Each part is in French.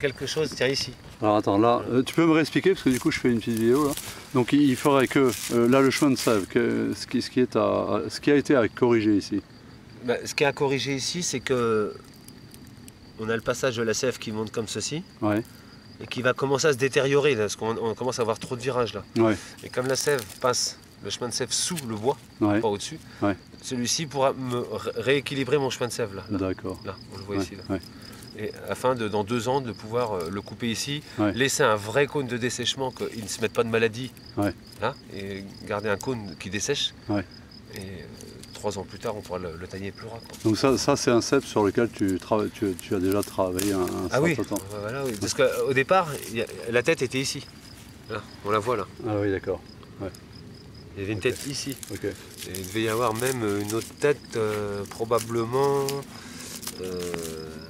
quelque chose, tiens ici. Alors attends, là, tu peux me réexpliquer parce que du coup je fais une petite vidéo là. Donc il faudrait que, là le chemin de sève, ce qui a été à corriger ici. Bah, ce qui est à corriger ici, c'est que on a le passage de la sève qui monte comme ceci. Ouais. Et qui va commencer à se détériorer, là, parce qu'on commence à avoir trop de virages là. Ouais. Et comme la sève passe, le chemin de sève sous le bois, Ouais. pas au-dessus, Ouais. celui-ci pourra me rééquilibrer mon chemin de sève là. D'accord. Là, on le voit Ouais. ici. Là. Ouais. Et afin de, dans 2 ans, de pouvoir le couper ici, Ouais. laisser un vrai cône de dessèchement, qu'il ne se mette pas de maladie, Ouais. là, et garder un cône qui dessèche. Ouais. Et 3 ans plus tard, on pourra le tailler plus ras. Quoi. Donc ça c'est un cep sur lequel tu as déjà travaillé un certain temps. Voilà, oui. Parce qu'au départ, la tête était ici. Là, on la voit là. Ah oui, d'accord. Ouais. Il y avait une tête ici. Ok. Et il devait y avoir même une autre tête, probablement.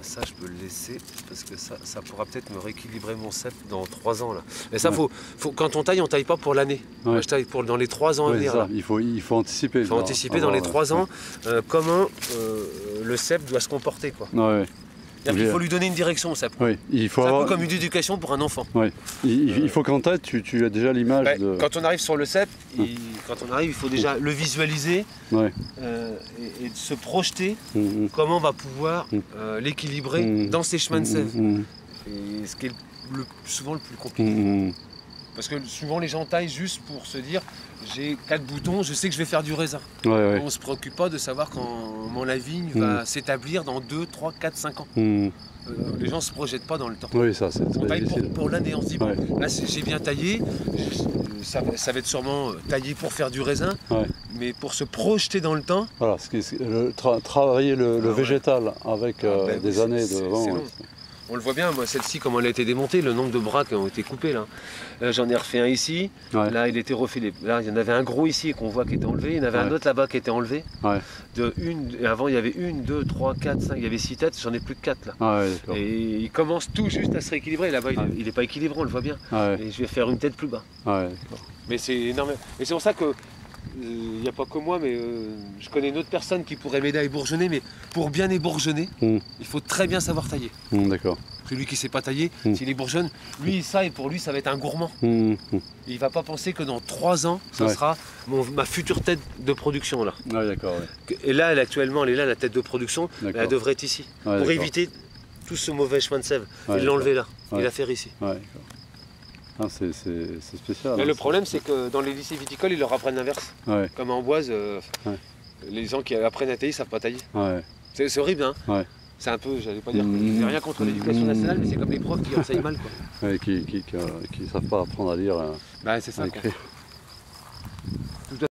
Ça, je peux le laisser parce que ça pourra peut-être me rééquilibrer mon cep dans 3 ans là. Mais ça, Ouais. quand on taille pas pour l'année. Ouais. Moi, je taille dans les 3 ans à Ouais, venir. ça. Là. Il faut anticiper. Il faut anticiper dans les 3 ans comment le cep doit se comporter. Quoi. Ouais. Il faut lui donner une direction au cep. Oui, il faut C'est un avoir... peu comme une éducation pour un enfant. Ouais. Il faut qu'en tête, tu as déjà l'image de... Quand on arrive sur le cep, il faut déjà le visualiser Ouais. et se projeter comment on va pouvoir l'équilibrer dans ses chemins de sève. Et ce qui est souvent le plus compliqué. Parce que souvent les gens taillent juste pour se dire j'ai 4 boutons, je sais que je vais faire du raisin. Ouais. On ne se préoccupe pas de savoir comment la vigne va s'établir dans 2, 3, 4, 5 ans. Les gens ne se projettent pas dans le temps. Oui, ça c'est On très taille difficile. pour l'année, on se dit bon, là j'ai bien taillé, ça va être sûrement taillé pour faire du raisin, mais pour se projeter dans le temps. Voilà, travailler le végétal avec des années devant. C'est long. On le voit bien, moi celle-ci comment elle a été démontée, le nombre de bras qui ont été coupés là. J'en ai refait un ici, là il était refait, là il y en avait un gros ici qu'on voit qui était enlevé, il y en avait un autre là-bas qui était enlevé. Avant il y avait 1, 2, 3, 4, 5, il y avait 6 têtes, j'en ai plus que 4 là. Et il commence tout juste à se rééquilibrer, là-bas il n'est pas équilibré, on le voit bien. Et je vais faire une tête plus bas. Mais c'est énorme. Et c'est pour ça que il n'y a pas que moi, mais je connais une autre personne qui pourrait m'aider à ébourgeonner, mais pour bien ébourgeonner, il faut très bien savoir tailler. D'accord. Celui qui ne sait pas tailler, s'il ébourgeonne, lui, et pour lui, ça va être un gourmand. Il ne va pas penser que dans 3 ans, ça sera ma future tête de production. Là. D'accord. Et là, actuellement, elle est là, la tête de production, elle devrait être ici. Pour éviter tout ce mauvais chemin de sève. Il l'a enlevé là, il l'a fait ici. Ah, c'est spécial. Mais le problème, c'est que dans les lycées viticoles, ils leur apprennent l'inverse. Comme en Amboise, les gens qui apprennent à tailler ne savent pas tailler. C'est horrible, hein. C'est un peu, j'allais pas dire, j'ai rien contre l'éducation nationale, mais c'est comme les profs qui enseignent mal. Quoi. Qui savent pas apprendre à lire. C'est ça.